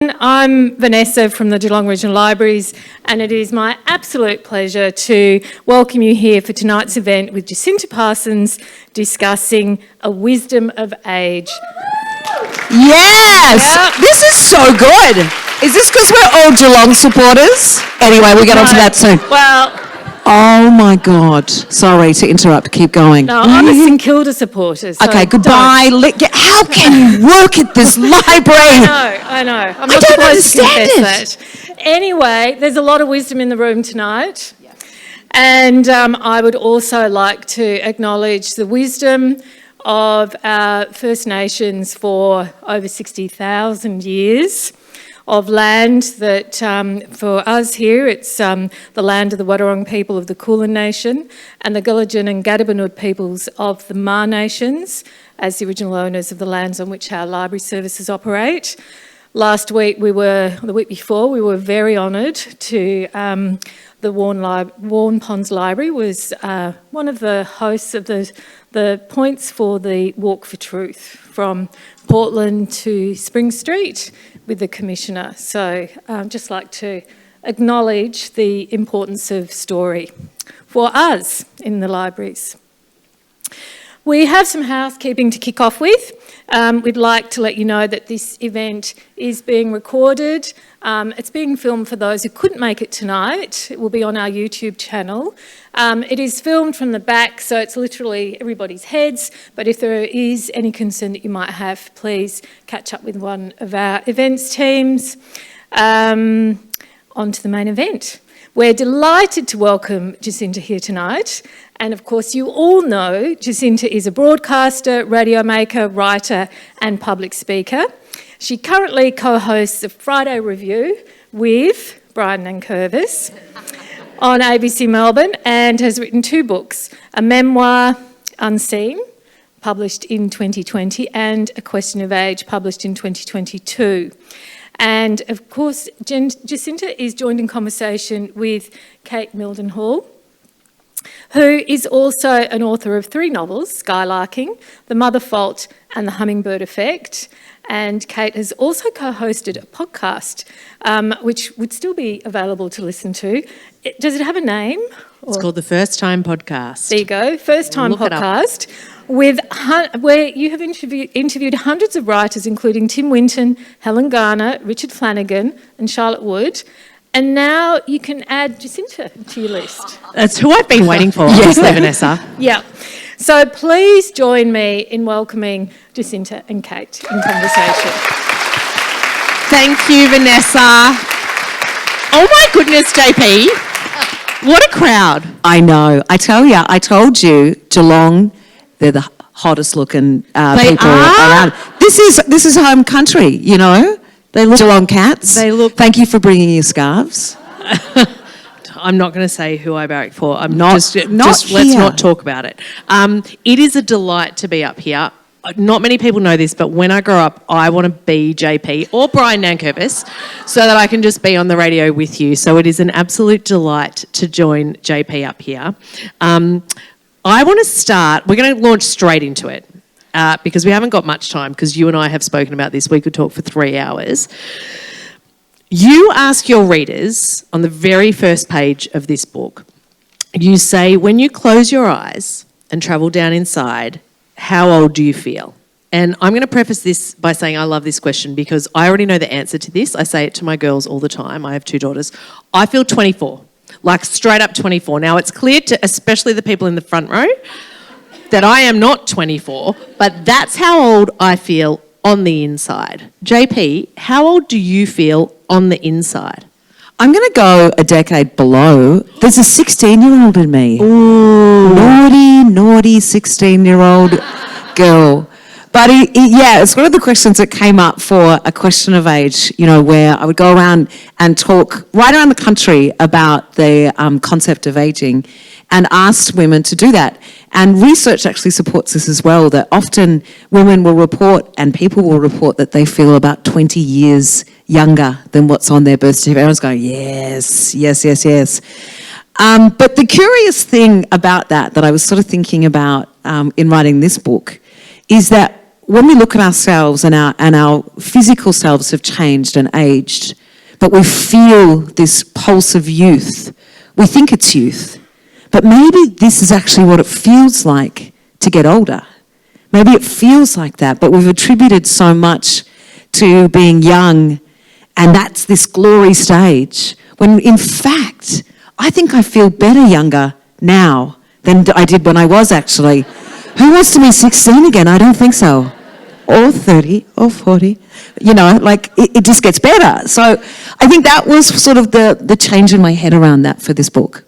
I'm Vanessa from the Geelong Regional Libraries, and it is my absolute pleasure to welcome you here for tonight's event with Jacinta Parsons discussing A Wisdom of Age. Yes! Yep. This is so good. Is this because we're all Geelong supporters? Anyway, we'll get onto that soon. Well... Oh my God. Sorry to interrupt. Keep going. No, I'm a St Kilda supporter. So okay, goodbye. How can you work at this library? I know. I'm not supposed to confess that. Anyway, there's a lot of wisdom in the room tonight. Yeah. And I would also like to acknowledge the wisdom of our First Nations for over 60,000 years of land that for us here, it's the land of the Wadawurrung people of the Kulin Nation and the Gulidjan and Gadabanud peoples of the Maar Nations as the original owners of the lands on which our library services operate. Last week, the week before, we were very honoured to, the Warn Ponds Library was one of the hosts of the points for the Walk for Truth from Portland to Spring Street with the Commissioner. So I'd just like to acknowledge the importance of story for us in the libraries. We have some housekeeping to kick off with. We'd like to let you know that this event is being recorded. It's being filmed for those who couldn't make it tonight. It will be on our YouTube channel. It is filmed from the back, so it's literally everybody's heads. But if there is any concern that you might have, please catch up with one of our events teams. On to the main event. We're delighted to welcome Jacinta here tonight. And of course, you all know Jacinta is a broadcaster, radio maker, writer, and public speaker. She currently co-hosts the Friday Review with Brian Nankervis on ABC Melbourne and has written 2 books, a memoir, Unseen, published in 2020, and A Question of Age, published in 2022. And of course, Jacinta is joined in conversation with Kate Mildenhall, who is also an author of 3 novels, Skylarking, The Mother Fault and The Hummingbird Effect. And Kate has also co-hosted a podcast, which would still be available to listen to. Does it have a name? It's called The First Time Podcast. There you go, First Time Podcast, where you have interviewed hundreds of writers, including Tim Winton, Helen Garner, Richard Flanagan and Charlotte Wood. And now you can add Jacinta to your list. That's who I've been waiting for, honestly, Vanessa. Yeah. So please join me in welcoming Jacinta and Kate in conversation. Thank you, Vanessa. Oh my goodness, JP. What a crowd. I know. I told you, Geelong, they're the hottest looking people around. This is home country, you know. They look Geelong cats. Thank you for bringing your scarves. I'm not going to say who I barrack for. Let's not talk about it. It is a delight to be up here. Not many people know this, but when I grow up, I want to be JP or Brian Nankervis so that I can just be on the radio with you. So it is an absolute delight to join JP up here. I want to start, we're going to launch straight into it. Because we haven't got much time, because you and I have spoken about this. We could talk for 3 hours. You ask your readers on the very first page of this book, you say, when you close your eyes and travel down inside, how old do you feel? And I'm going to preface this by saying I love this question because I already know the answer to this. I say it to my girls all the time. I have 2 daughters. I feel 24, like straight up 24. Now, it's clear to especially the people in the front row that I am not 24, but that's how old I feel on the inside. JP, how old do you feel on the inside? I'm going to go a decade below. There's a 16-year-old in me. Ooh. Naughty 16-year-old girl. But it's one of the questions that came up for A Question of Age, you know, where I would go around and talk right around the country about the concept of ageing and asked women to do that. And research actually supports this as well, that often women will report and people will report that they feel about 20 years younger than what's on their birth certificate. Everyone's going, yes. But the curious thing about that I was sort of thinking about in writing this book is that when we look at ourselves and our physical selves have changed and aged, but we feel this pulse of youth, we think it's youth. But maybe this is actually what it feels like to get older. Maybe it feels like that, but we've attributed so much to being young, and that's this glory stage. When in fact, I think I feel better younger now than I did when I was actually. Who wants to be 16 again? I don't think so. Or 30 or 40. You know, like it just gets better. So I think that was sort of the change in my head around that for this book.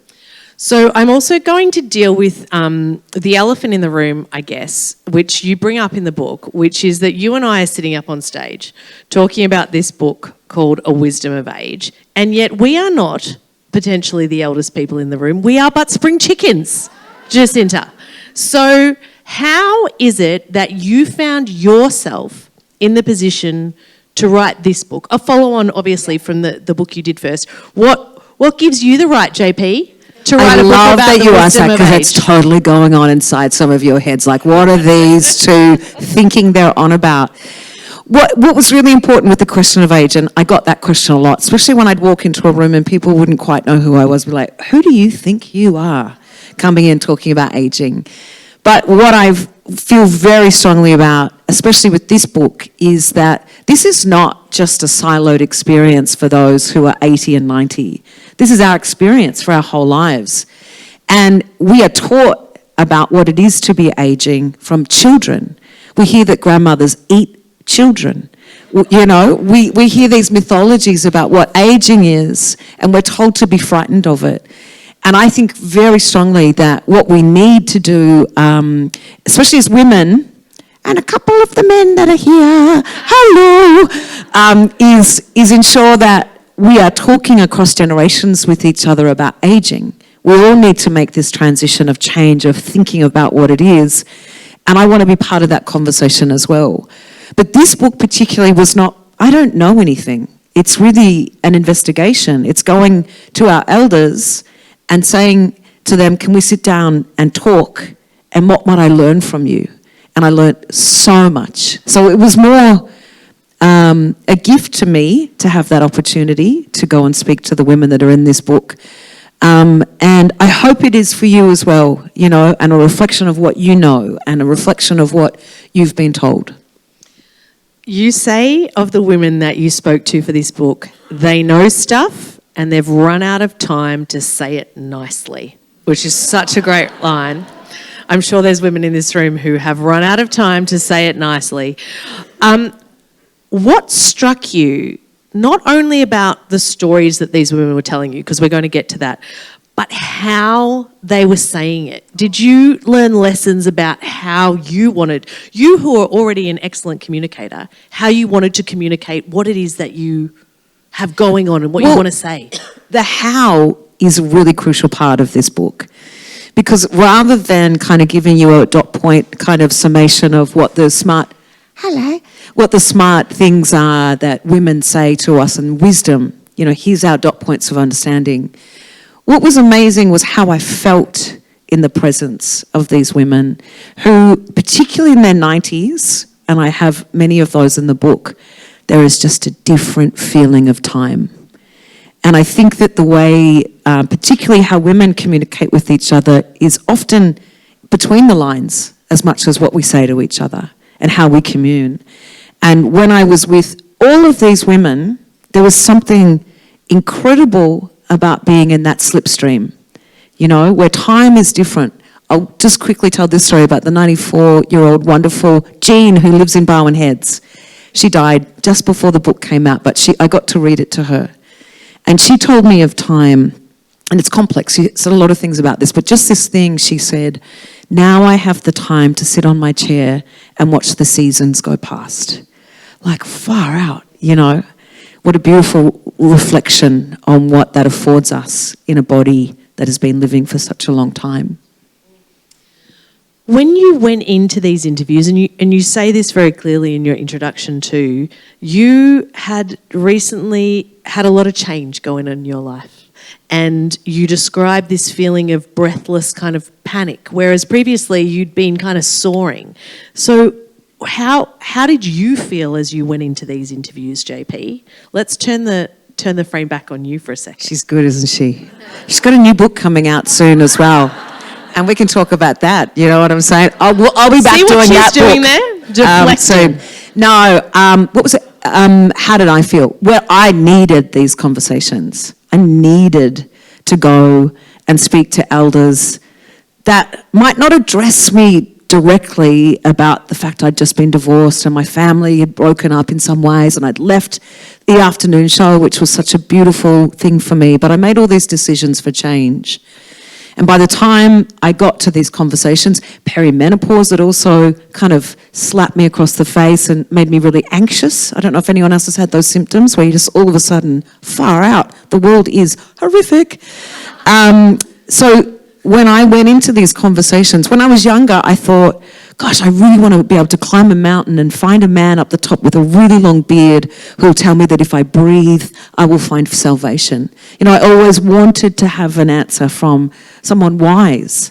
So I'm also going to deal with the elephant in the room, I guess, which you bring up in the book, which is that you and I are sitting up on stage talking about this book called A Wisdom of Age, and yet we are not potentially the eldest people in the room. We are but spring chickens, Jacinta. So how is it that you found yourself in the position to write this book? A follow-on, obviously, from the book you did first. What gives you the right, JP, to write a book about the wisdom of age? I love that you asked that, because it's totally going on inside some of your heads. Like, what are these two thinking they're on about? What was really important with the question of age, and I got that question a lot, especially when I'd walk into a room and people wouldn't quite know who I was, be like, who do you think you are coming in talking about aging? But what I feel very strongly about, especially with this book, is that this is not just a siloed experience for those who are 80 and 90. This is our experience for our whole lives. And we are taught about what it is to be aging from children. We hear that grandmothers eat children. You know, we hear these mythologies about what aging is, and we're told to be frightened of it. And I think very strongly that what we need to do, especially as women, and a couple of the men that are here, hello, is ensure that we are talking across generations with each other about aging. We all need to make this transition of change, of thinking about what it is. And I want to be part of that conversation as well. But this book particularly was not, I don't know anything. It's really an investigation. It's going to our elders and saying to them, can we sit down and talk, and what might I learn from you? And I learned so much. So it was more a gift to me to have that opportunity to go and speak to the women that are in this book. And I hope it is for you as well, you know, and a reflection of what you know and a reflection of what you've been told. You say of the women that you spoke to for this book, they know stuff and they've run out of time to say it nicely, which is such a great line. I'm sure there's women in this room who have run out of time to say it nicely. What struck you, not only about the stories that these women were telling you, because we're going to get to that, but how they were saying it? Did you learn lessons about how you who are already an excellent communicator, how you wanted to communicate what it is that you have going on and what you want to say? The how is a really crucial part of this book, because rather than kind of giving you a dot point kind of summation of what the smart things are that women say to us and wisdom, you know, here's our dot points of understanding. What was amazing was how I felt in the presence of these women who, particularly in their 90s, and I have many of those in the book, there is just a different feeling of time. And I think that the way, particularly how women communicate with each other, is often between the lines as much as what we say to each other and how we commune. And when I was with all of these women, there was something incredible about being in that slipstream, you know, where time is different. I'll just quickly tell this story about the 94-year-old wonderful Jean who lives in Barwon Heads. She died just before the book came out, but I got to read it to her. And she told me of time, and it's complex. She said a lot of things about this, but just this thing, she said, now I have the time to sit on my chair and watch the seasons go past. Like, far out, you know. What a beautiful reflection on what that affords us in a body that has been living for such a long time. When you went into these interviews, and you say this very clearly in your introduction too, you had recently had a lot of change going on in your life, and you described this feeling of breathless kind of panic, whereas previously you'd been kind of soaring. So how did you feel as you went into these interviews, JP? Let's turn the frame back on you for a second. She's good, isn't she? She's got a new book coming out soon as well. And we can talk about that, you know what I'm saying? I'll be back doing that book. See what she's doing there? Deflecting. Soon. No, what was it? How did I feel? Well, I needed these conversations. I needed to go and speak to elders that might not address me directly about the fact I'd just been divorced and my family had broken up in some ways and I'd left the afternoon show, which was such a beautiful thing for me, but I made all these decisions for change. And by the time I got to these conversations, perimenopause had also kind of slapped me across the face and made me really anxious. I don't know if anyone else has had those symptoms where you just all of a sudden, far out, the world is horrific. So when I went into these conversations, when I was younger, I thought, gosh, I really want to be able to climb a mountain and find a man up the top with a really long beard who will tell me that if I breathe, I will find salvation. You know, I always wanted to have an answer from someone wise.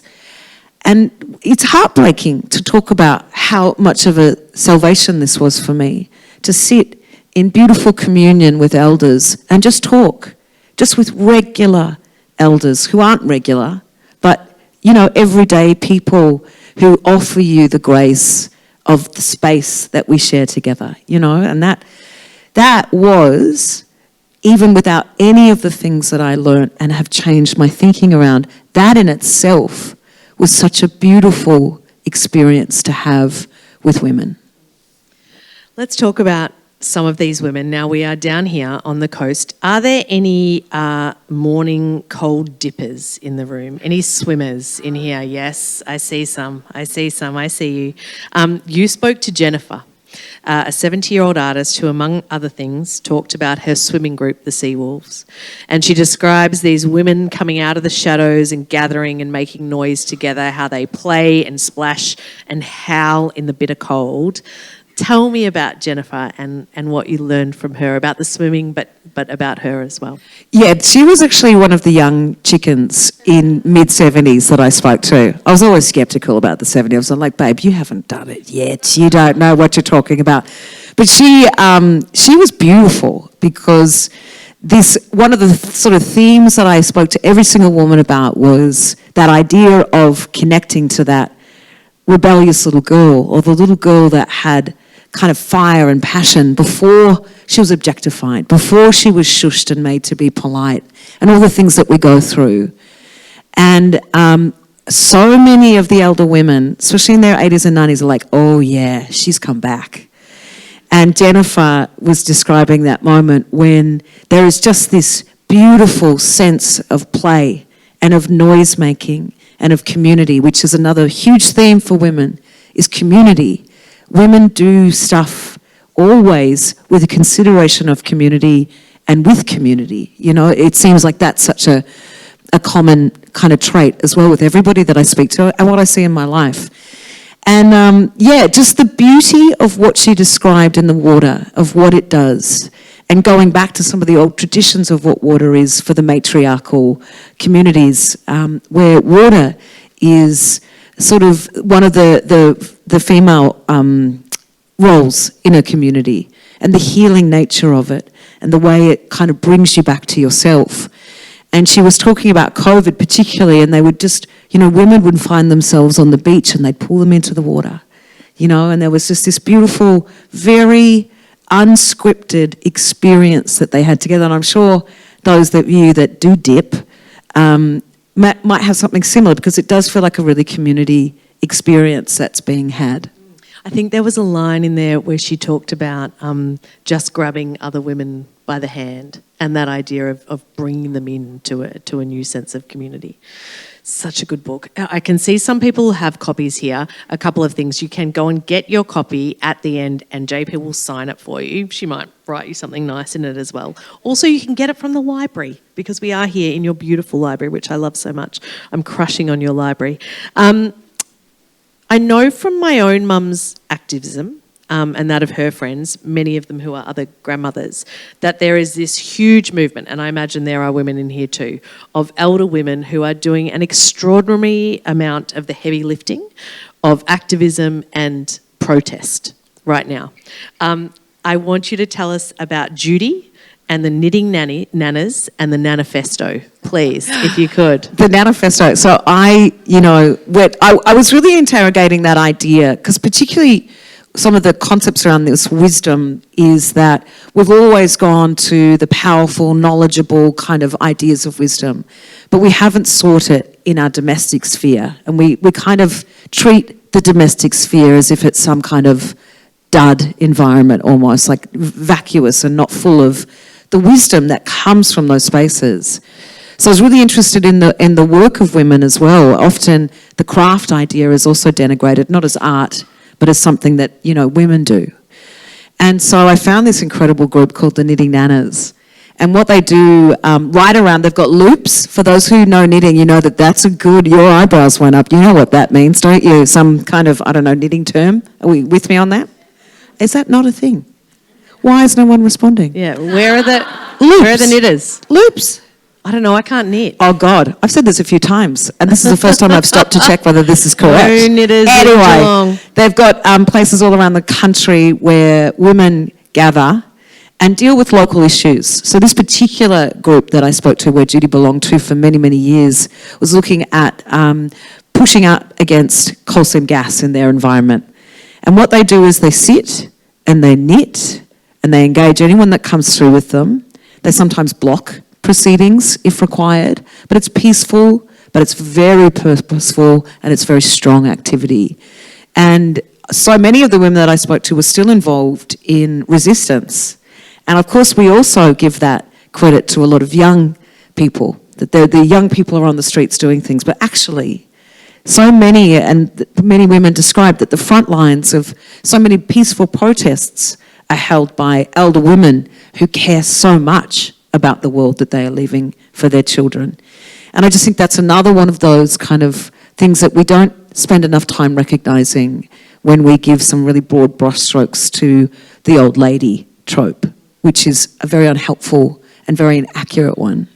And it's heartbreaking to talk about how much of a salvation this was for me, to sit in beautiful communion with elders and just talk, just with regular elders who aren't regular, but, you know, everyday people who offer you the grace of the space that we share together, you know, and that was, even without any of the things that I learned and have changed my thinking around, that in itself was such a beautiful experience to have with women. Let's talk about some of these women. Now, we are down here on the coast. Are there any morning cold dippers in the room? Any swimmers in here? Yes, I see some. I see you. You spoke to Jennifer, a 70-year-old artist who, among other things, talked about her swimming group, the Seawolves. And she describes these women coming out of the shadows and gathering and making noise together, how they play and splash and howl in the bitter cold. Tell me about Jennifer and what you learned from her about the swimming, but about her as well. Yeah, she was actually one of the young chickens in mid-70s that I spoke to. I was always sceptical about the 70s. I was like, babe, you haven't done it yet. You don't know what you're talking about. But she was beautiful because one of the sort of themes that I spoke to every single woman about was that idea of connecting to that rebellious little girl, or the little girl that had kind of fire and passion before she was objectified, before she was shushed and made to be polite, and all the things that we go through. And so many of the elder women, especially in their 80s and 90s, are like, oh yeah, she's come back. And Jennifer was describing that moment when there is just this beautiful sense of play and of noise making and of community, which is another huge theme for women, is community. Women do stuff always with a consideration of community and with community. You know, it seems like that's such a common kind of trait as well with everybody that I speak to and what I see in my life. And just the beauty of what she described in the water, of what it does, and going back to some of the old traditions of what water is for the matriarchal communities, where water is sort of one of the female roles in a community, and the healing nature of it, and the way it kind of brings you back to yourself. And she was talking about COVID particularly, and they would just, you know, women would find themselves on the beach and they'd pull them into the water, you know, and there was just this beautiful, very unscripted experience that they had together. And I'm sure those of you that do dip might have something similar, because it does feel like a really community experience that's being had. I think there was a line in there where she talked about just grabbing other women by the hand, and that idea of bringing them in to a new sense of community. Such a good book. I can see some people have copies here. A couple of things. You can go and get your copy at the end, and JP will sign it for you. She might write you something nice in it as well. Also, you can get it from the library, because we are here in your beautiful library, which I love so much. I'm crushing on your library. I know from my own mum's activism, and that of her friends, many of them who are other grandmothers, that there is this huge movement, and I imagine there are women in here too, of elder women who are doing an extraordinary amount of the heavy lifting of activism and protest right now. I want you to tell us about Judy and the Knitting Nanas and the Nanifesto, please, if you could. The Nanifesto. So I was really interrogating that idea, because particularly some of the concepts around this wisdom is that we've always gone to the powerful, knowledgeable kind of ideas of wisdom, but we haven't sought it in our domestic sphere. And we kind of treat the domestic sphere as if it's some kind of dud environment, almost like vacuous and not full of the wisdom that comes from those spaces. So I was really interested in the work of women as well. Often the craft idea is also denigrated, not as art, but as something that, women do. And so I found this incredible group called the Knitting Nanas. And what they do, right around, they've got loops. For those who know knitting, you know that's a good, your eyebrows went up. You know what that means, don't you? Some kind of, knitting term. Are we with me on that? Is that not a thing? Why is no one responding? Yeah, where are the loops? Where are the knitters? Loops. I don't know, I can't knit. Oh God, I've said this a few times, and this is the first time I've stopped to check whether this is correct. No knitters. Anyway, they've got places all around the country where women gather and deal with local issues. So this particular group that I spoke to, where Judy belonged to for many, many years, was looking at pushing up against coal seam gas in their environment. And what they do is they sit and they knit and they engage anyone that comes through with them. They sometimes block proceedings if required, but it's peaceful, but it's very purposeful, and it's very strong activity. And so many of the women that I spoke to were still involved in resistance. And of course we also give that credit to a lot of young people, that the young people are on the streets doing things, but actually so many, and many women described that the front lines of so many peaceful protests are held by elder women who care so much about the world that they are leaving for their children. And I just think that's another one of those kind of things that we don't spend enough time recognising when we give some really broad brushstrokes to the old lady trope, which is a very unhelpful and very inaccurate one.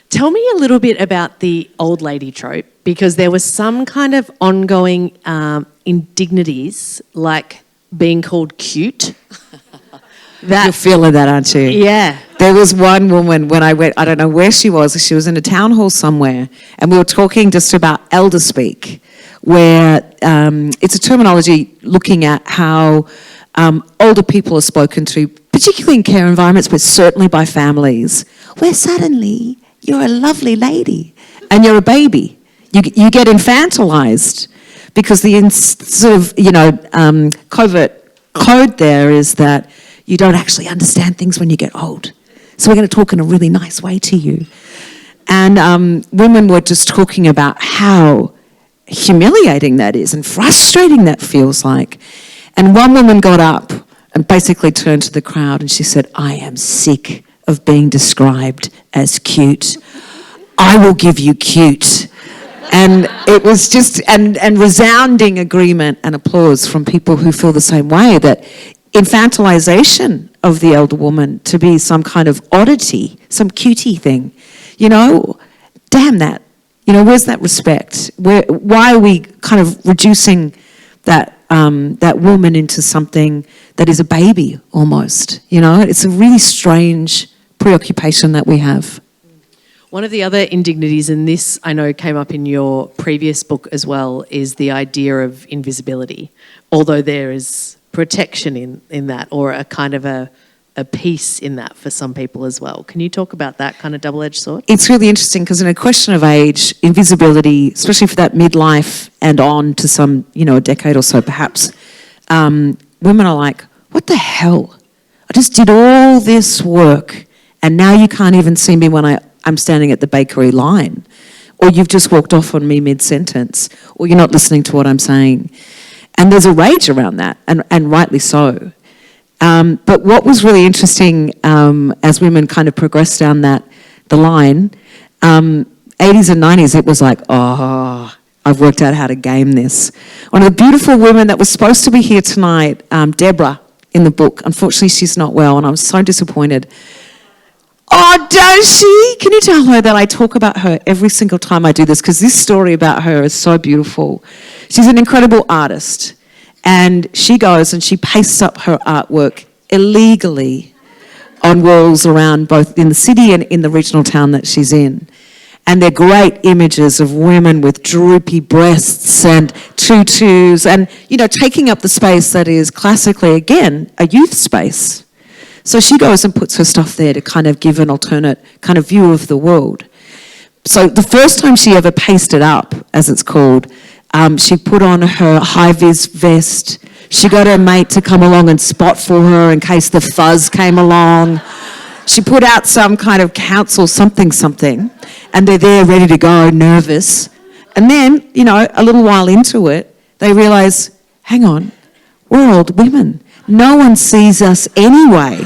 Tell me a little bit about the old lady trope, because there was some kind of ongoing indignities, like being called cute. You're feeling that, aren't you? Yeah. There was one woman when I went, I don't know where she was in a town hall somewhere, and we were talking just about elder speak, where it's a terminology looking at how older people are spoken to, particularly in care environments, but certainly by families, where suddenly you're a lovely lady and you're a baby. You get infantilized because the sort of, covert code there is that you don't actually understand things when you get old. So we're going to talk in a really nice way to you. And women were just talking about how humiliating that is and frustrating that feels like. And one woman got up and basically turned to the crowd and she said, "I am sick of being described as cute. I will give you cute." And it was just, and resounding agreement and applause from people who feel the same way, that infantilization of the elder woman to be some kind of oddity, some cutie thing, damn that. Where's that respect? Why are we kind of reducing that woman into something that is a baby almost? It's a really strange preoccupation that we have. One of the other indignities, and this I know came up in your previous book as well, is the idea of invisibility, although there is protection in that, or a kind of a peace in that for some people as well. Can you talk about that kind of double-edged sword? It's really interesting because in a question of age, invisibility, especially for that midlife and on to some, a decade or so perhaps, women are like, what the hell? I just did all this work and now you can't even see me when I'm standing at the bakery line, or you've just walked off on me mid-sentence, or you're not listening to what I'm saying. And there's a rage around that, and rightly so. But what was really interesting as women kind of progressed down the line, 80s and 90s, it was like, oh, I've worked out how to game this. One of the beautiful women that was supposed to be here tonight, Deborah, in the book, unfortunately she's not well, and I was so disappointed. Oh, does she? Can you tell her that I talk about her every single time I do this? Because this story about her is so beautiful. She's an incredible artist. And she goes and she pastes up her artwork illegally on walls around both in the city and in the regional town that she's in. And they're great images of women with droopy breasts and tutus and, taking up the space that is classically, again, a youth space. So she goes and puts her stuff there to kind of give an alternate kind of view of the world. So the first time she ever pasted up, as it's called, she put on her high-vis vest. She got her mate to come along and spot for her in case the fuzz came along. She put out some kind of council something, and they're there ready to go, nervous. And then, a little while into it, they realise, hang on, we're old women. No one sees us anyway.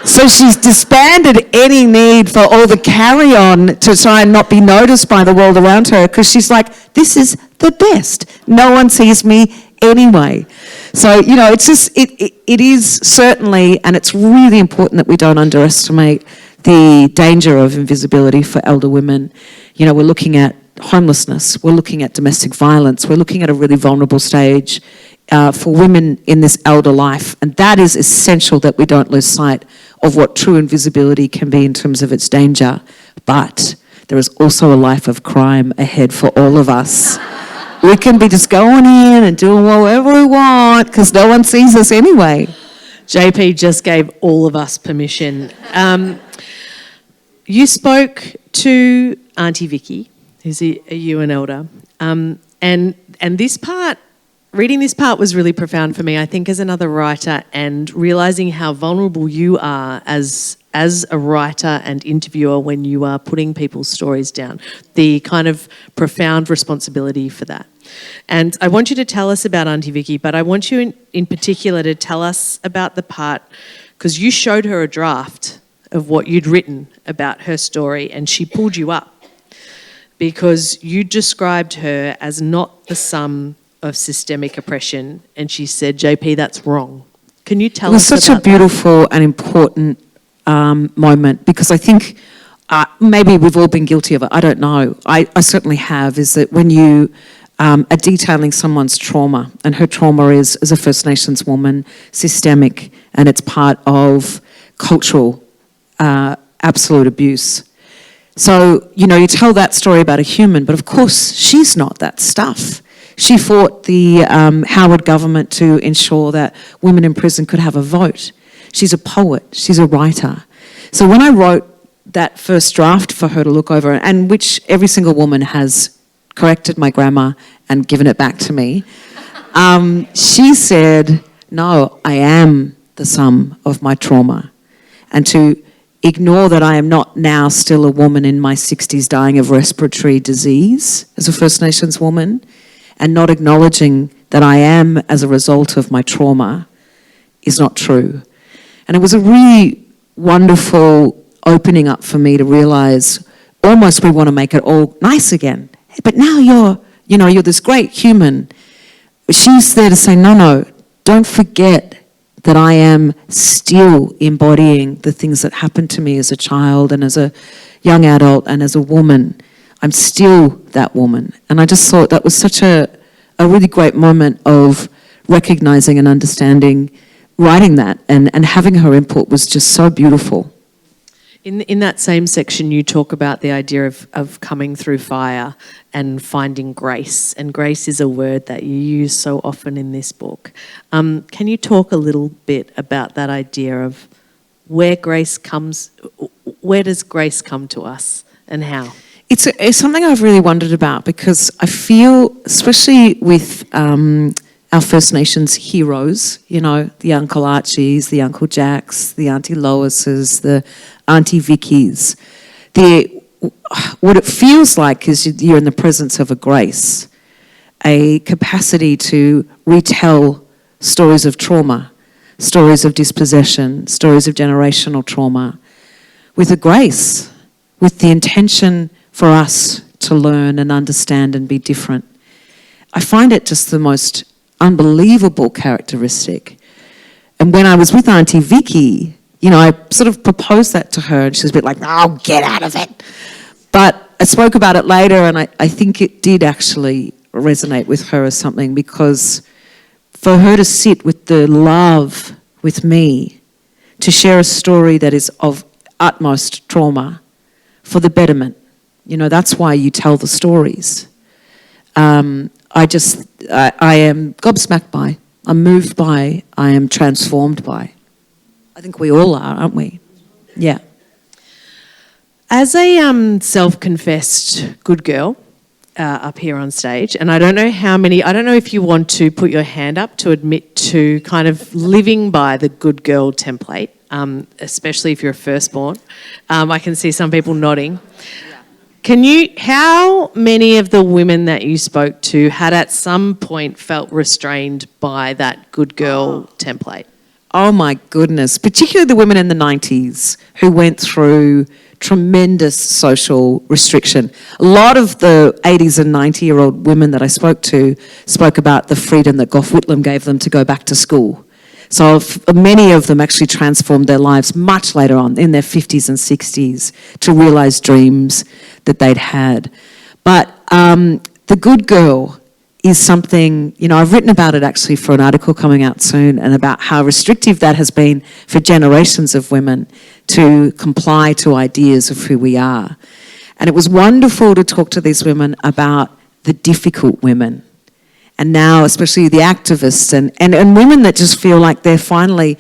So she's disbanded any need for all the carry-on to try and not be noticed by the world around her, because she's like, this is the best. No one sees me anyway. So, it's just, it is certainly, and it's really important that we don't underestimate the danger of invisibility for elder women. We're looking at homelessness, we're looking at domestic violence, we're looking at a really vulnerable stage for women in this elder life, and that is essential that we don't lose sight of what true invisibility can be in terms of its danger. But there is also a life of crime ahead for all of us. We can be just going in and doing whatever we want because no one sees us anyway. JP just gave all of us permission. You spoke to Auntie Vicky, who's a UN elder, and this part, reading this part was really profound for me, I think, as another writer, and realising how vulnerable you are as a writer and interviewer when you are putting people's stories down, the kind of profound responsibility for that. And I want you to tell us about Auntie Vicky, but I want you in particular to tell us about the part, because you showed her a draft of what you'd written about her story and she pulled you up because you described her as not the sum of systemic oppression, and she said, JP, that's wrong. Can you tell us about that? It was such a beautiful and important moment, because I think maybe we've all been guilty of it. I don't know. I certainly have, is that when you are detailing someone's trauma, and her trauma is, as a First Nations woman, systemic, and it's part of cultural absolute abuse. So, you tell that story about a human, but of course she's not that stuff. She fought the Howard government to ensure that women in prison could have a vote. She's a poet, she's a writer. So when I wrote that first draft for her to look over, and which every single woman has corrected my grammar and given it back to me, she said, no, I am the sum of my trauma. And to ignore that I am not now still a woman in my 60s dying of respiratory disease as a First Nations woman, and not acknowledging that I am as a result of my trauma is not true. And it was a really wonderful opening up for me to realise almost we want to make it all nice again. But now you're this great human. She's there to say, no, don't forget that I am still embodying the things that happened to me as a child and as a young adult and as a woman. I'm still that woman. And I just thought that was such a really great moment of recognising and understanding, writing that, and having her input was just so beautiful. In that same section, you talk about the idea of coming through fire and finding grace. And grace is a word that you use so often in this book. Can you talk a little bit about that idea of where does grace come to us and how? It's something I've really wondered about, because I feel, especially with our First Nations heroes, the Uncle Archies, the Uncle Jacks, the Auntie Loises, the Auntie Vickies, what it feels like is you're in the presence of a grace, a capacity to retell stories of trauma, stories of dispossession, stories of generational trauma, with a grace, with the intention for us to learn and understand and be different. I find it just the most unbelievable characteristic. And when I was with Auntie Vicky, I sort of proposed that to her, and she was a bit like, oh, get out of it. But I spoke about it later, and I think it did actually resonate with her as something, because for her to sit with the love with me, to share a story that is of utmost trauma for the betterment. You know, that's why you tell the stories. I am gobsmacked by, I'm moved by, I am transformed by. I think we all are, aren't we? Yeah. As a self-confessed good girl up here on stage, and I don't know if you want to put your hand up to admit to kind of living by the good girl template, especially if you're a firstborn. I can see some people nodding. How many of the women that you spoke to had at some point felt restrained by that good girl template? Oh my goodness, particularly the women in the 90s who went through tremendous social restriction. A lot of the 80s and 90-year-old women that I spoke to spoke about the freedom that Gough Whitlam gave them to go back to school. So many of them actually transformed their lives much later on, in their 50s and 60s, to realise dreams that they'd had. But the good girl is something, you know, I've written about it actually for an article coming out soon, and about how restrictive that has been for generations of women to comply to ideas of who we are. And it was wonderful to talk to these women about the difficult women. And now, especially the activists and women that just feel like they're finally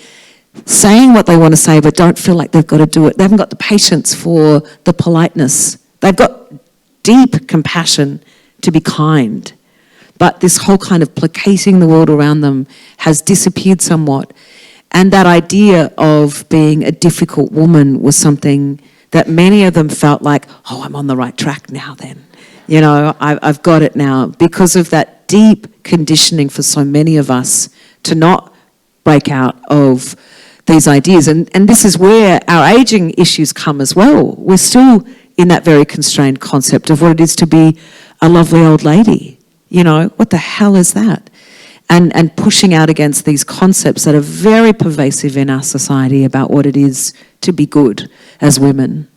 saying what they want to say but don't feel like they've got to do it. They haven't got the patience for the politeness. They've got deep compassion to be kind. But this whole kind of placating the world around them has disappeared somewhat. And that idea of being a difficult woman was something that many of them felt like, oh, I'm on the right track now then. You know, I've got it now, because of that deep conditioning for so many of us to not break out of these ideas. And this is where our ageing issues come as well. We're still in that very constrained concept of what it is to be a lovely old lady. You know, what the hell is that? And pushing out against these concepts that are very pervasive in our society about what it is to be good as women.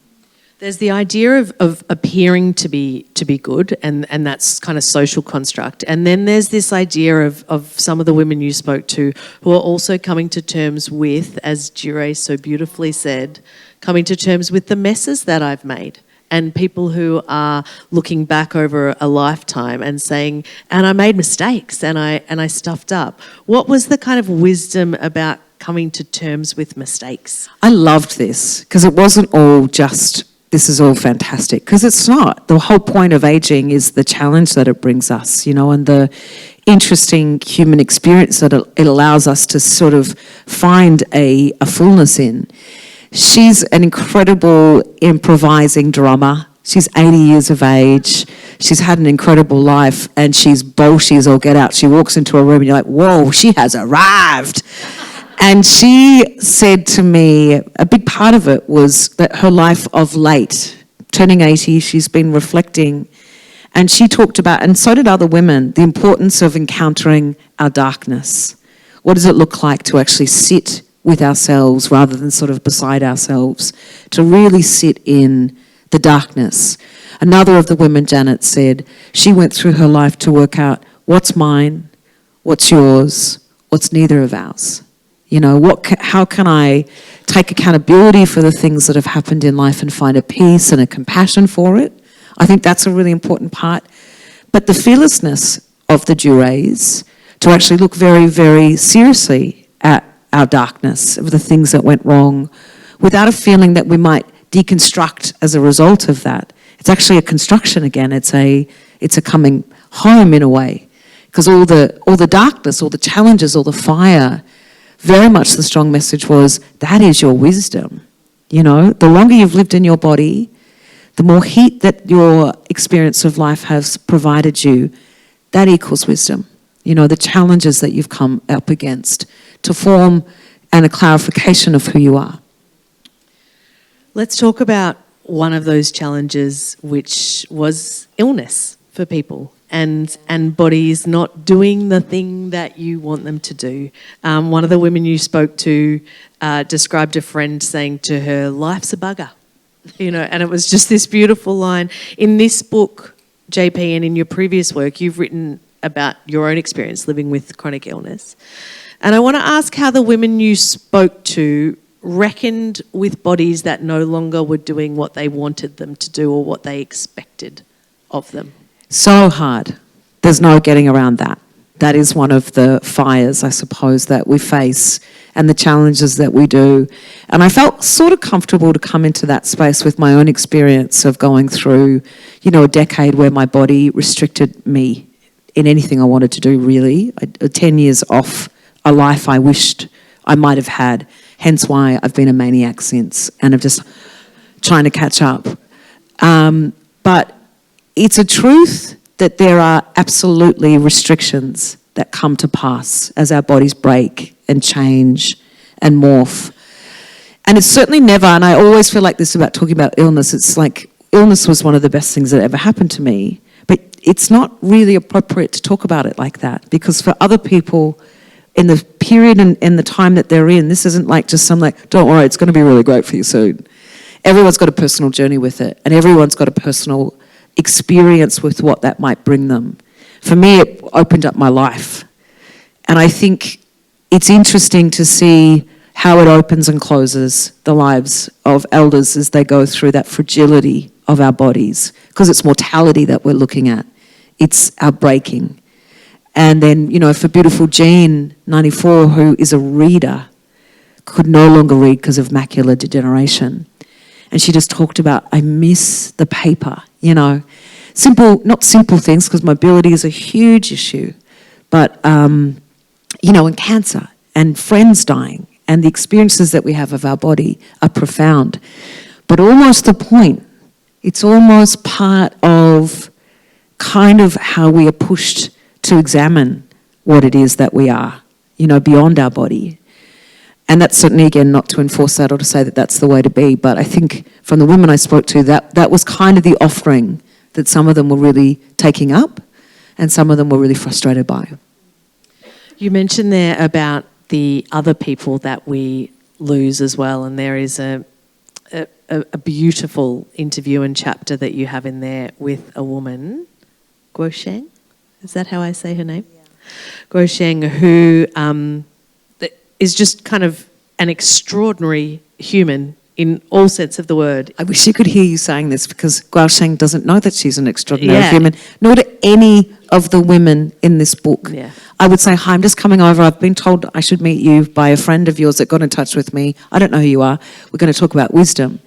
There's the idea of appearing to be good, and that's kind of social construct. And then there's this idea of some of the women you spoke to who are also coming to terms with, as Jure so beautifully said, coming to terms with the messes that I've made. And people who are looking back over a lifetime and saying, and I made mistakes and I stuffed up. What was the kind of wisdom about coming to terms with mistakes? I loved this, because it wasn't all just, this is all fantastic, because it's not. The whole point of ageing is the challenge that it brings us, you know, and the interesting human experience that it allows us to sort of find a fullness in. She's an incredible improvising drummer. She's 80 years of age. She's had an incredible life, and she's bolshy as all get out. She walks into a room and you're like, whoa, she has arrived. And she said to me, a big part of it was that her life of late, turning 80, she's been reflecting, and she talked about, and so did other women, the importance of encountering our darkness. What does it look like to actually sit with ourselves rather than sort of beside ourselves, to really sit in the darkness? Another of the women, Janet, said she went through her life to work out what's mine, what's yours, what's neither of ours. You know, how can I take accountability for the things that have happened in life and find a peace and a compassion for it? I think that's a really important part. But the fearlessness of the Jures to actually look very, very seriously at our darkness, of the things that went wrong, without a feeling that we might deconstruct as a result of that. It's actually a construction again. It's a coming home in a way, because all the darkness, all the challenges, all the fire, very much the strong message was, that is your wisdom. You know, the longer you've lived in your body, the more heat that your experience of life has provided you, that equals wisdom. You know, the challenges that you've come up against to form and a clarification of who you are. Let's talk about one of those challenges, which was illness for people and bodies not doing the thing that you want them to do. One of the women you spoke to described a friend saying to her, life's a bugger, you know, and it was just this beautiful line. In this book, JP, and in your previous work, you've written about your own experience living with chronic illness. And I want to ask how the women you spoke to reckoned with bodies that no longer were doing what they wanted them to do or what they expected of them. So hard. There's no getting around that. That is one of the fires, I suppose, that we face and the challenges that we do. And I felt sort of comfortable to come into that space with my own experience of going through, a decade where my body restricted me in anything I wanted to do, really. 10 years off a life I wished I might have had, hence why I've been a maniac since and I'm just trying to catch up. But it's a truth that there are absolutely restrictions that come to pass as our bodies break and change and morph. And it's certainly never, and I always feel like this about talking about illness, it's like illness was one of the best things that ever happened to me, but it's not really appropriate to talk about it like that, because for other people in the period and the time that they're in, this isn't like just some like, don't worry, it's going to be really great for you soon. Everyone's got a personal journey with it, and everyone's got a personal experience with what that might bring them. For me, it opened up my life. And I think it's interesting to see how it opens and closes the lives of elders as they go through that fragility of our bodies, because it's mortality that we're looking at. It's our breaking. And then, for beautiful Jean, 94, who is a reader, could no longer read because of macular degeneration. And she just talked about, I miss the paper, not simple things, because mobility is a huge issue, but, and cancer and friends dying and the experiences that we have of our body are profound. But almost the point, it's almost part of kind of how we are pushed to examine what it is that we are, beyond our body. And that's certainly, again, not to enforce that or to say that that's the way to be, but I think from the women I spoke to, that was kind of the offering that some of them were really taking up and some of them were really frustrated by. You mentioned there about the other people that we lose as well, and there is a beautiful interview and chapter that you have in there with a woman, Guo Sheng, is that how I say her name? Yeah. Guo Sheng, who is just kind of an extraordinary human in all sense of the word. I wish you could hear you saying this, because Guo Sheng doesn't know that she's an extraordinary human, nor do any of the women in this book. Yeah. I would say, hi, I'm just coming over. I've been told I should meet you by a friend of yours that got in touch with me. I don't know who you are. We're going to talk about wisdom.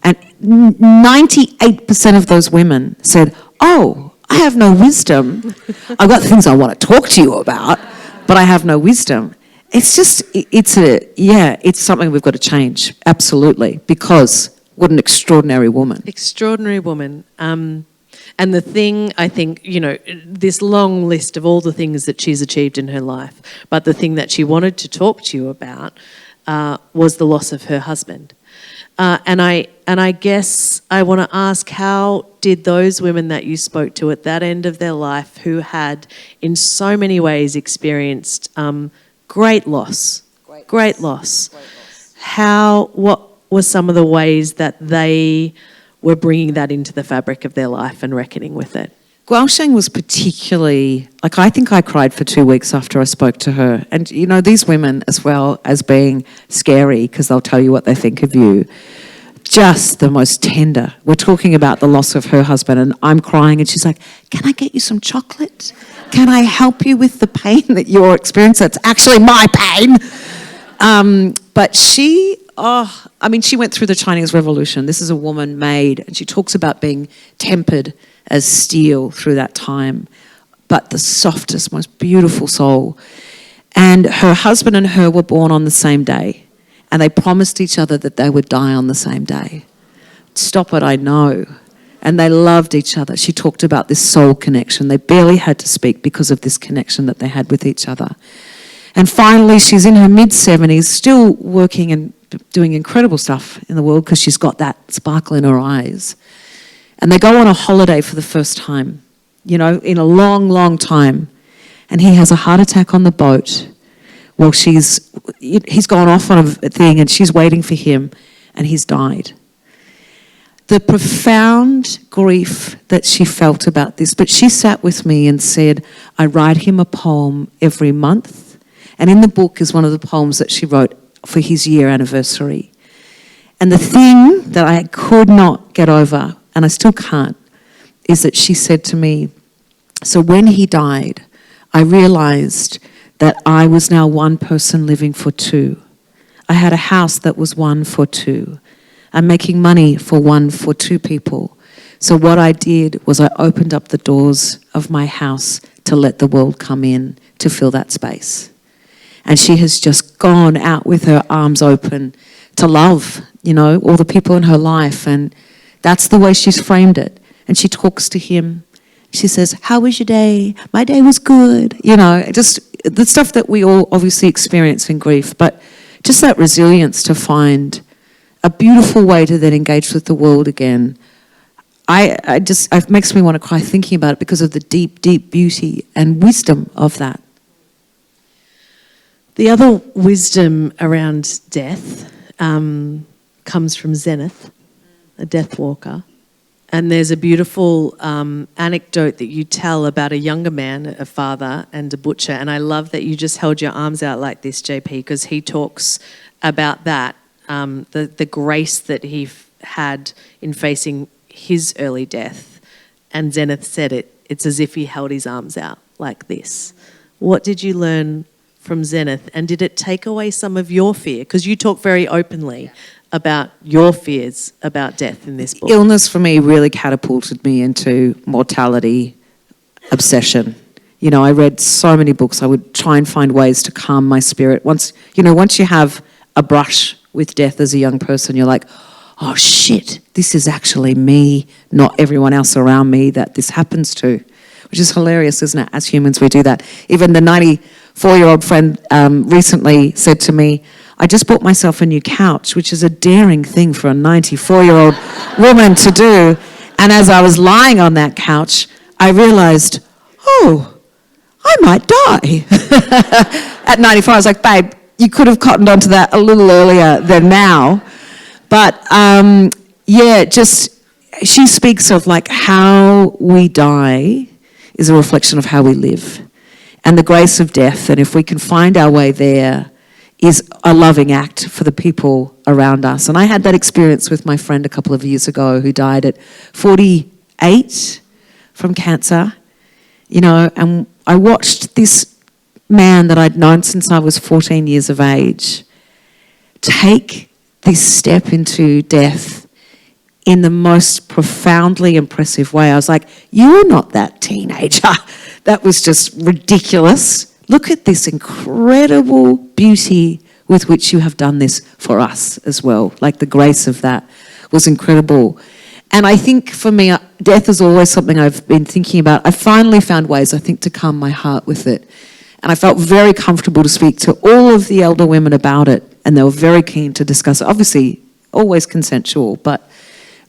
And 98% of those women said, oh, I have no wisdom. I've got things I want to talk to you about, but I have no wisdom. It's just, it's something we've got to change, absolutely, because what an extraordinary woman. Extraordinary woman. And the thing, I think, this long list of all the things that she's achieved in her life, but the thing that she wanted to talk to you about was the loss of her husband. And I guess I want to ask, how did those women that you spoke to at that end of their life, who had in so many ways experienced great loss. What were some of the ways that they were bringing that into the fabric of their life and reckoning with it? Guo Sheng was particularly, I think I cried for 2 weeks after I spoke to her. And, these women, as well as being scary, because they'll tell you what they think of you, just the most tender. We're talking about the loss of her husband, and I'm crying, and she's like, can I get you some chocolate? Can I help you with the pain that you're experiencing? It's actually my pain. But she went through the Chinese Revolution. This is a woman made, and she talks about being tempered as steel through that time, but the softest, most beautiful soul. And her husband and her were born on the same day, and they promised each other that they would die on the same day. Stop it, I know. And they loved each other. She talked about this soul connection. They barely had to speak because of this connection that they had with each other. And finally, she's in her mid-70s, still working and doing incredible stuff in the world because she's got that sparkle in her eyes. And they go on a holiday for the first time, in a long, long time. And he has a heart attack on the boat while he's gone off on a thing and she's waiting for him, and he's died. the profound grief that she felt about this. But she sat with me and said, I write him a poem every month. And in the book is one of the poems that she wrote for his year anniversary. And the thing that I could not get over, and I still can't, is that she said to me, so when he died, I realised that I was now one person living for two. I had a house that was one for two. I'm making money for two people. So what I did was I opened up the doors of my house to let the world come in to fill that space. And she has just gone out with her arms open to love, all the people in her life. And that's the way she's framed it. And she talks to him. She says, how was your day? My day was good. Just the stuff that we all obviously experience in grief, but just that resilience to find a beautiful way to then engage with the world again. It makes me want to cry thinking about it because of the deep, deep beauty and wisdom of that. The other wisdom around death comes from Zenith, a death walker. And there's a beautiful anecdote that you tell about a younger man, a father and a butcher. And I love that you just held your arms out like this, JP, because he talks about that, the grace that he had in facing his early death. And Zenith said it's as if he held his arms out like this. What did you learn from Zenith? And did it take away some of your fear? Because you talk very openly about your fears about death in this book. Illness for me really catapulted me into mortality obsession. I read so many books. I would try and find ways to calm my spirit. Once you have a brush with death as a young person, you're like, oh shit, this is actually me, not everyone else around me that this happens to, which is hilarious, isn't it? As humans, we do that. Even the 94-year-old friend recently said to me, I just bought myself a new couch, which is a daring thing for a 94-year-old woman to do. And as I was lying on that couch, I realised, oh, I might die. At 94, I was like, babe, you could have cottoned onto that a little earlier than now. But she speaks of like how we die is a reflection of how we live. And the grace of death, and if we can find our way there, is a loving act for the people around us. And I had that experience with my friend a couple of years ago who died at 48 from cancer, and I watched this man that I'd known since I was 14 years of age take this step into death in the most profoundly impressive way. I was like, you're not that teenager. That was just ridiculous. Look at this incredible beauty with which you have done this for us as well. Like the grace of that was incredible. And I think for me, death is always something I've been thinking about. I finally found ways, I think, to calm my heart with it. And I felt very comfortable to speak to all of the elder women about it. And they were very keen to discuss it. Obviously, always consensual, but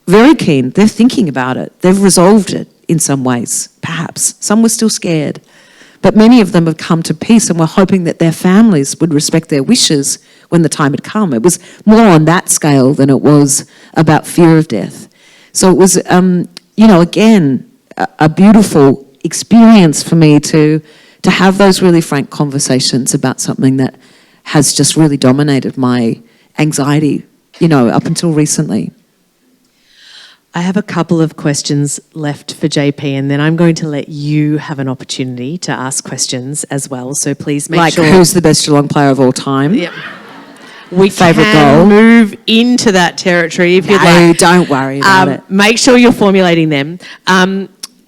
very keen. They're thinking about it. They've resolved it in some ways, perhaps. Some were still scared. But many of them have come to peace and were hoping that their families would respect their wishes when the time had come. It was more on that scale than it was about fear of death. So it was, again, a beautiful experience for me to have those really frank conversations about something that has just really dominated my anxiety, up until recently. I have a couple of questions left for JP, and then I'm going to let you have an opportunity to ask questions as well. So please make sure... Like, who's the best Geelong player of all time? Yep. We Favourite can goal? Move into that territory if you'd like. No, don't worry about it. Make sure you're formulating them.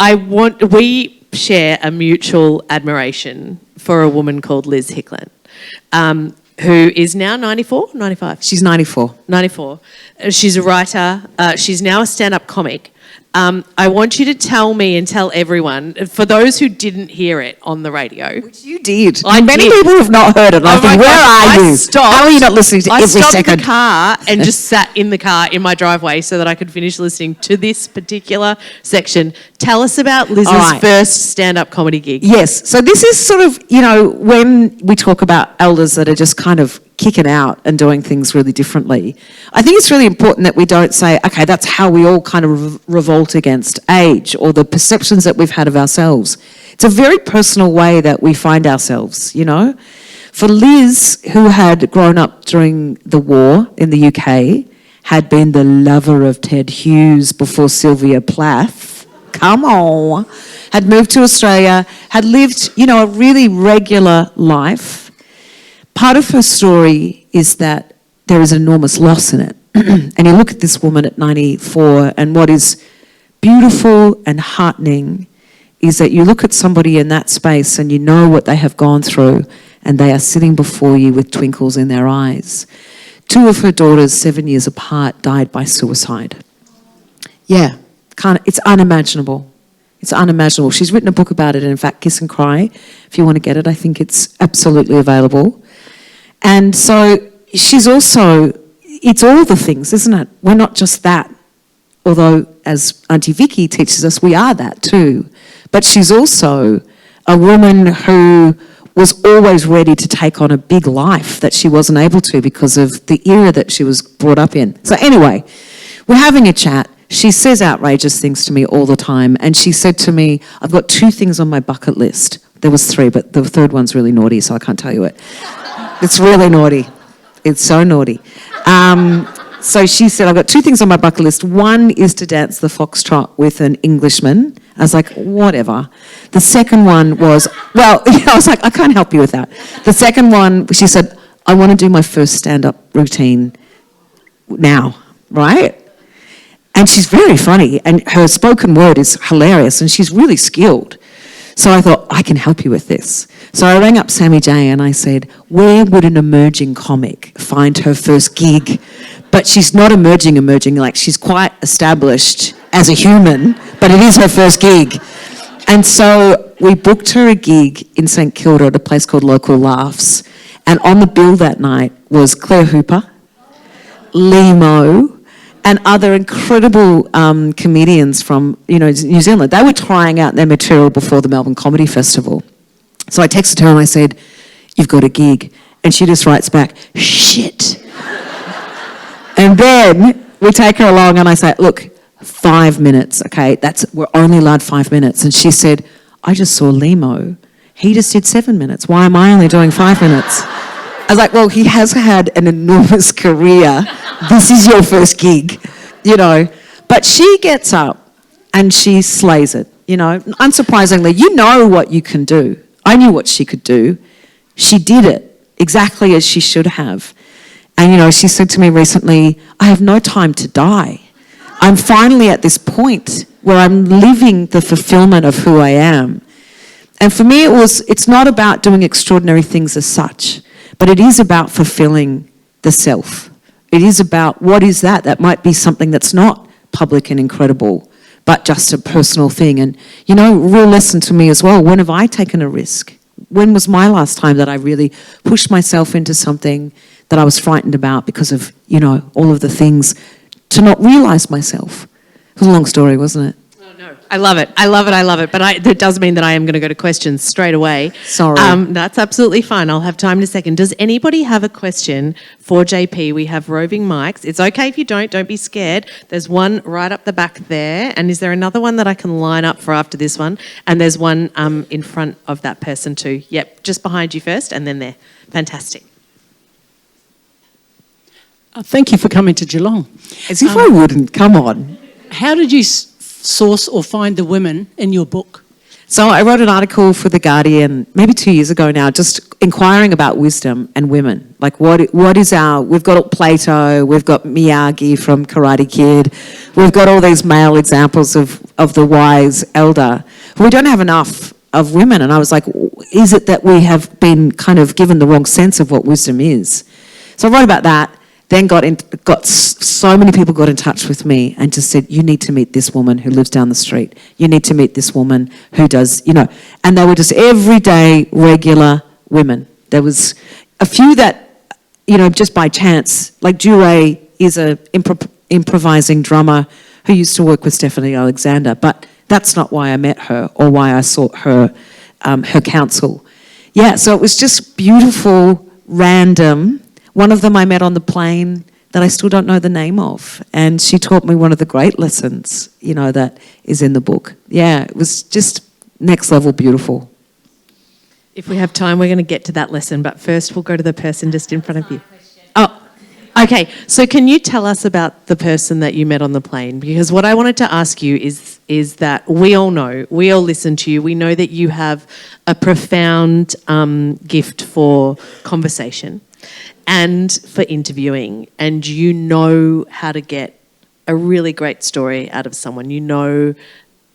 We share a mutual admiration for a woman called Liz Hicklin, who is now 94, 95? She's 94. 94. She's a writer. She's now a stand-up comic. I want you to tell me and tell everyone, for those who didn't hear it on the radio. Which you did. Many people have not heard it. And I think, where are you? How are you not listening to every second? I stopped the car and just sat in the car in my driveway so that I could finish listening to this particular section. Tell us about Liz's first stand-up comedy gig. Yes. So this is sort of, when we talk about elders that are just kind of kicking out and doing things really differently. I think it's really important that we don't say, okay, that's how we all kind of revolt against age or the perceptions that we've had of ourselves. It's a very personal way that we find ourselves, you know. For Liz, who had grown up during the war in the UK, had been the lover of Ted Hughes before Sylvia Plath, come on, had moved to Australia, had lived, you know, a really regular life. Part of her story is that there is an enormous loss in it. And you look at this woman at 94, and what is beautiful and heartening is that you look at somebody in that space and you know what they have gone through, and they are sitting before you with twinkles in their eyes. 2 of her daughters, 7 years apart, died by suicide. Yeah, it's unimaginable. It's unimaginable. She's written a book about it, and in fact, Kiss and Cry. If you want to get it, I think it's absolutely available. And so she's also, it's all the things, isn't it? We're not just that. Although, as Auntie Vicky teaches us, we are that too. But she's also a woman who was always ready to take on a big life that she wasn't able to because of the era that she was brought up in. So anyway, we're having a chat. She says outrageous things to me all the time. And she said to me, I've got 2 things on my bucket list. There was 3, but the third one's really naughty, so I can't tell you it. It's really naughty. It's so naughty. So she said, I've got 2 things on my bucket list. One is to dance the foxtrot with an Englishman. I was like, whatever. The second one was, well, I was like, I can't help you with that. The second one, she said, I want to do my first stand-up routine now, right? And she's very funny, and her spoken word is hilarious, and she's really skilled. So I thought, I can help you with this. So I rang up Sammy J and I said, where would an emerging comic find her first gig? But she's not emerging, like she's quite established as a human, but it is her first gig. And so we booked her a gig in St Kilda at a place called Local Laughs. And on the bill that night was Claire Hooper, Limo, and other incredible comedians from, you know, New Zealand. They were trying out their material before the Melbourne Comedy Festival. So I texted her and I said, you've got a gig. And she just writes back, shit. And then we take her along and I say, look, 5 minutes, okay? We're only allowed 5 minutes. And she said, I just saw Limo. He just did 7 minutes. Why am I only doing 5 minutes? I was like, well, he has had an enormous career. This is your first gig, you know. But she gets up and she slays it, you know. Unsurprisingly, you know what you can do. I knew what she could do. She did it exactly as she should have. And, you know, she said to me recently, I have no time to die. I'm finally at this point where I'm living the fulfillment of who I am. And for me, it's not about doing extraordinary things as such, but it is about fulfilling the self. It is about what is that? That might be something that's not public and incredible, but just a personal thing. And, you know, real lesson to me as well, when have I taken a risk? When was my last time that I really pushed myself into something that I was frightened about because of, you know, all of the things to not realise myself? It was a long story, wasn't it? Oh, no. I love it. I love it. I love it. But that does mean that I am going to go to questions straight away. Sorry. That's absolutely fine. I'll have time in a second. Does anybody have a question for JP? We have roving mics. It's okay if you don't be scared. There's one right up the back there. And is there another one that I can line up for after this one? And there's one in front of that person too. Yep, just behind you first and then there. Fantastic. Thank you for coming to Geelong. As if I wouldn't, come on. How did you source or find the women in your book? So I wrote an article for The Guardian maybe 2 years ago now, just inquiring about wisdom and women. Like what is we've got Plato, we've got Miyagi from Karate Kid, we've got all these male examples of the wise elder. We don't have enough of women. And I was like, is it that we have been kind of given the wrong sense of what wisdom is? So I wrote about that. Then so many people got in touch with me and just said, you need to meet this woman who lives down the street. You need to meet this woman who does, you know. And they were just everyday, regular women. There was a few that, you know, just by chance, like Jure is a improvising drummer who used to work with Stephanie Alexander, but that's not why I met her or why I sought her counsel. Yeah, so it was just beautiful, random. One of them I met on the plane that I still don't know the name of. And she taught me one of the great lessons, you know, that is in the book. Yeah, it was just next level beautiful. If we have time, we're going to get to that lesson, but first we'll go to the person just in front of you. Oh, okay. So can you tell us about the person that you met on the plane? Because what I wanted to ask you is that we all know, we all listen to you, we know that you have a profound gift for conversation and for interviewing, and you know how to get a really great story out of someone. You know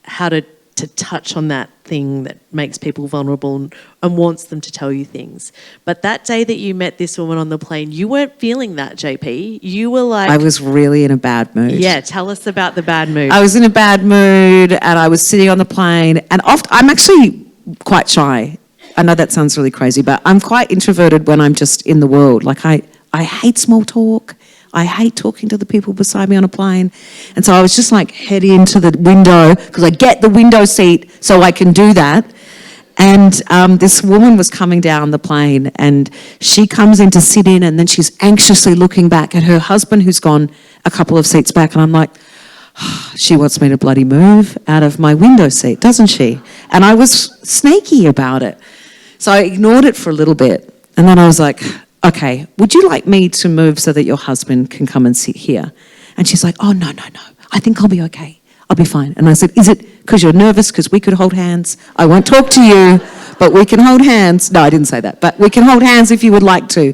how to touch on that thing that makes people vulnerable and wants them to tell you things. But that day that you met this woman on the plane, you weren't feeling that, JP. You were like... I was really in a bad mood. Yeah, tell us about the bad mood. I was in a bad mood and I was sitting on the plane, and I'm actually quite shy. I know that sounds really crazy, but I'm quite introverted when I'm just in the world. Like I hate small talk. I hate talking to the people beside me on a plane. And so I was just like heading into the window because I get the window seat so I can do that. And this woman was coming down the plane and she comes in to sit in, and then she's anxiously looking back at her husband who's gone a couple of seats back. And I'm like, oh, she wants me to bloody move out of my window seat, doesn't she? And I was snaky about it. So I ignored it for a little bit. And then I was like, okay, would you like me to move so that your husband can come and sit here? And she's like, oh, no. I think I'll be okay. I'll be fine. And I said, is it because you're nervous? Because we could hold hands. I won't talk to you, but we can hold hands. No, I didn't say that, but we can hold hands if you would like to.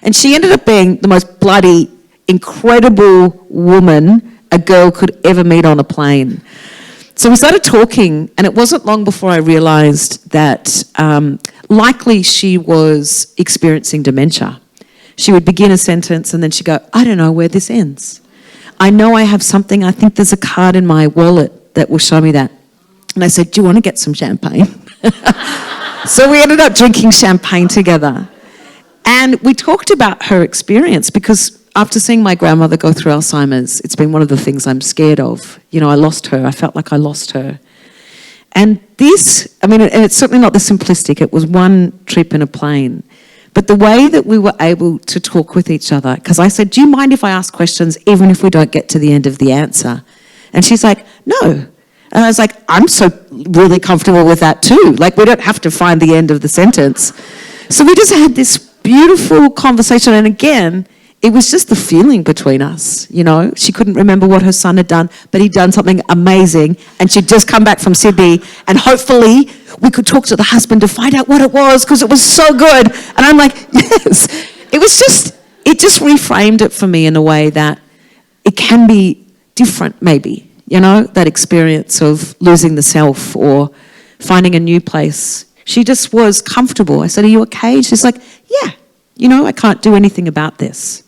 And she ended up being the most bloody, incredible woman a girl could ever meet on a plane. So we started talking, and it wasn't long before I realised that likely she was experiencing dementia. She would begin a sentence and then she'd go, I don't know where this ends. I know I have something. I think there's a card in my wallet that will show me that. And I said, do you want to get some champagne? So we ended up drinking champagne together. And we talked about her experience because after seeing my grandmother go through Alzheimer's, it's been one of the things I'm scared of. You know, I lost her. I felt like I lost her. And this, I mean, and it's certainly not the simplistic, it was one trip in a plane. But the way that we were able to talk with each other, because I said, do you mind if I ask questions even if we don't get to the end of the answer? And she's like, no. And I was like, I'm so really comfortable with that too. Like, we don't have to find the end of the sentence. So we just had this beautiful conversation. And again, it was just the feeling between us, you know. She couldn't remember what her son had done, but he'd done something amazing, and she'd just come back from Sydney, and hopefully we could talk to the husband to find out what it was, because it was so good. And I'm like, yes. It just reframed it for me in a way that it can be different, maybe, you know, that experience of losing the self or finding a new place. She just was comfortable. I said, are you okay? She's like, yeah, you know, I can't do anything about this.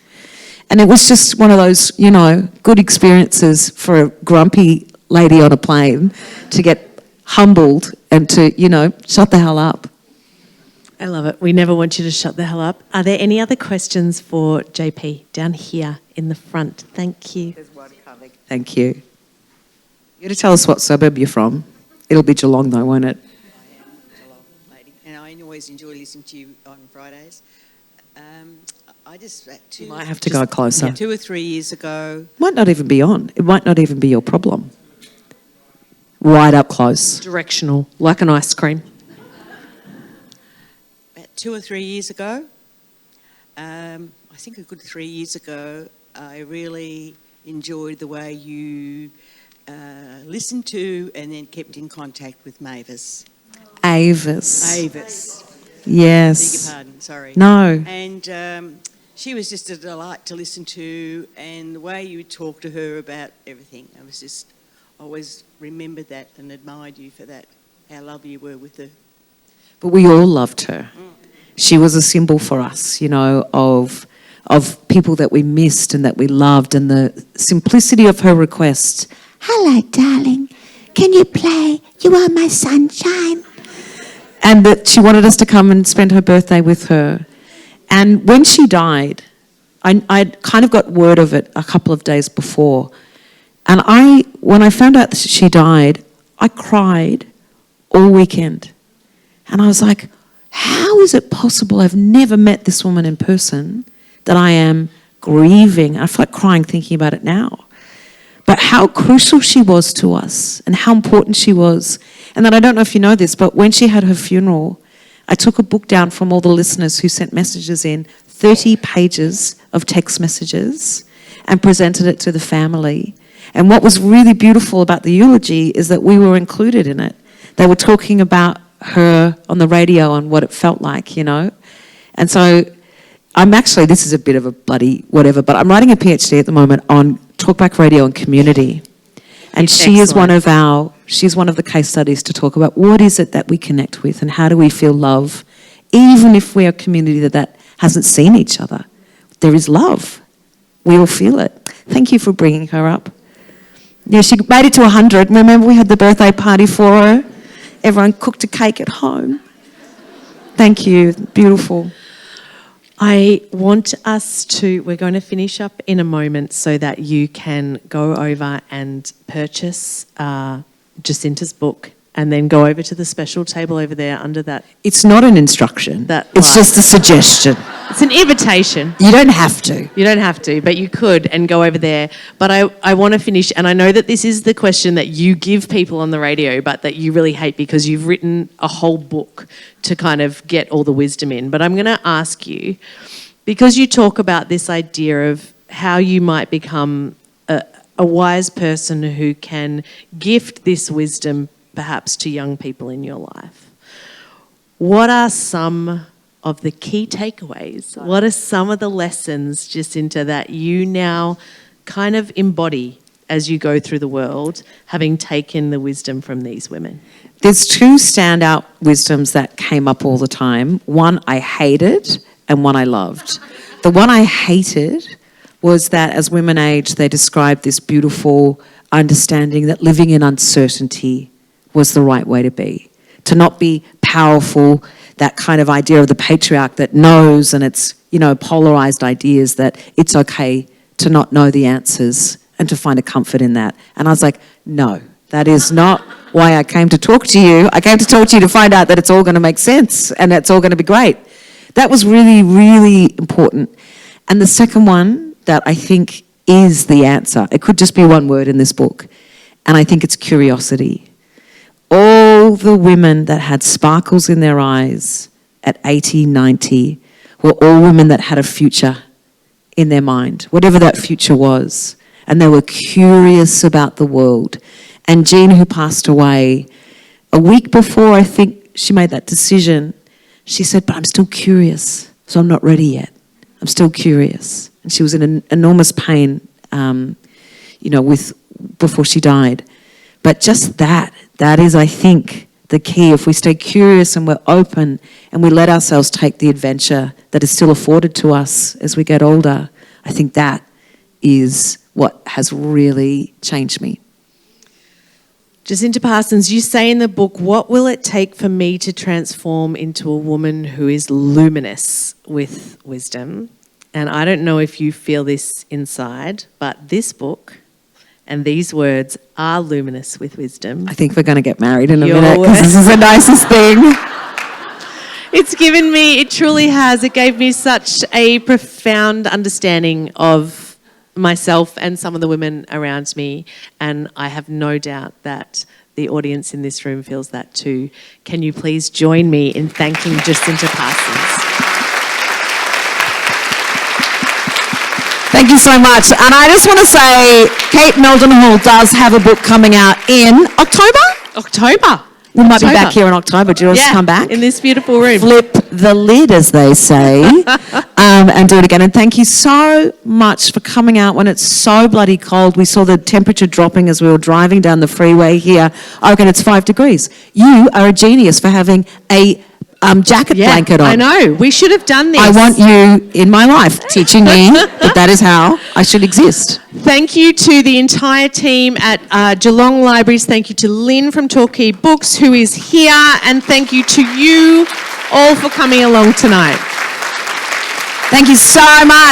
And it was just one of those, you know, good experiences for a grumpy lady on a plane to get humbled and to, you know, shut the hell up. I love it. We never want you to shut the hell up. Are there any other questions for JP down here in the front? Thank you. There's one coming. Thank you. You're going to tell us what suburb you're from. It'll be Geelong though, won't it? I am Geelong lady, and I always enjoy listening to you on Fridays. I just... You might have to go closer. 2 or 3 years ago... Might not even be on. It might not even be your problem. Right up close. Directional, like an ice cream. About 2 or 3 years ago, I think a good 3 years ago, I really enjoyed the way you listened to and then kept in contact with Mavis. Avis. Yes. Beg your pardon, sorry. No. And she was just a delight to listen to, and the way you would talk to her about everything. I was just always remembered that and admired you for that, how lovely you were with her. But we all loved her. She was a symbol for us, you know, of people that we missed and that we loved, and the simplicity of her request. Hello, darling. Can you play? You are my sunshine. And that she wanted us to come and spend her birthday with her. And when she died, I kind of got word of it a couple of days before. And when I found out that she died, I cried all weekend. And I was like, how is it possible? I've never met this woman in person. that I am grieving. I feel like crying thinking about it now. But how crucial she was to us and how important she was. And then I don't know if you know this, but when she had her funeral, I took a book down from all the listeners who sent messages in, 30 pages of text messages, and presented it to the family. And what was really beautiful about the eulogy is that we were included in it. They were talking about her on the radio and what it felt like, you know. And so I'm actually, this is a bit of a bloody whatever, but I'm writing a PhD at the moment on talkback radio and community. And she is she's one of the case studies to talk about what is it that we connect with and how do we feel love, even if we're a community that hasn't seen each other. There is love. We all feel it. Thank you for bringing her up. Yeah, she made it to 100. Remember we had the birthday party for her? Everyone cooked a cake at home. Thank you. Beautiful. I want us to, we're going to finish up in a moment so that you can go over and purchase Jacinta's book and then go over to the special table over there under that. It's not an instruction. It's just a suggestion. It's an invitation. You don't have to. You don't have to, but you could and go over there. But I want to finish, and I know that this is the question that you give people on the radio, but that you really hate because you've written a whole book to kind of get all the wisdom in. But I'm going to ask you, because you talk about this idea of how you might become a wise person who can gift this wisdom perhaps to young people in your life. What are some of the key takeaways? What are some of the lessons, Jacinta, that you now kind of embody as you go through the world, having taken the wisdom from these women? There's two standout wisdoms that came up all the time. One I hated and one I loved. The one I hated was that as women age, they described this beautiful understanding that living in uncertainty was the right way to be. To not be powerful, that kind of idea of the patriarch that knows, and it's, you know, polarized ideas that it's okay to not know the answers and to find a comfort in that. And I was like, no, that is not why I came to talk to you. I came to talk to you to find out that it's all going to make sense and it's all going to be great. That was really, really important. And the second one that I think is the answer, it could just be one word in this book, and I think it's curiosity. All the women that had sparkles in their eyes at 80, 90 were all women that had a future in their mind, whatever that future was. And they were curious about the world. And Jean, who passed away, a week before I think she made that decision, she said, but I'm still curious, so I'm not ready yet. I'm still curious. And she was in an enormous pain, before she died. But just that is, I think, the key. If we stay curious and we're open and we let ourselves take the adventure that is still afforded to us as we get older, I think that is what has really changed me. Jacinta Parsons, you say in the book, what will it take for me to transform into a woman who is luminous with wisdom? And I don't know if you feel this inside, but this book and these words are luminous with wisdom. I think we're going to get married in a minute because this is the nicest thing. It truly has. It gave me such a profound understanding of myself and some of the women around me. And I have no doubt that the audience in this room feels that too. Can you please join me in thanking Jacinta Parsons? Thank you so much. And I just want to say, Kate Meldenhall does have a book coming out in October. We might be back here in October. Do you want us to come back? In this beautiful room. Flip the lid, as they say, and do it again. And thank you so much for coming out when it's so bloody cold. We saw the temperature dropping as we were driving down the freeway here. I reckon it's 5 degrees. You are a genius for having a jacket blanket on. I know. We should have done this. I want you in my life teaching me that is how I should exist. Thank you to the entire team at Geelong Libraries. Thank you to Lynn from Torquay Books, who is here. And thank you to you all for coming along tonight. Thank you so much.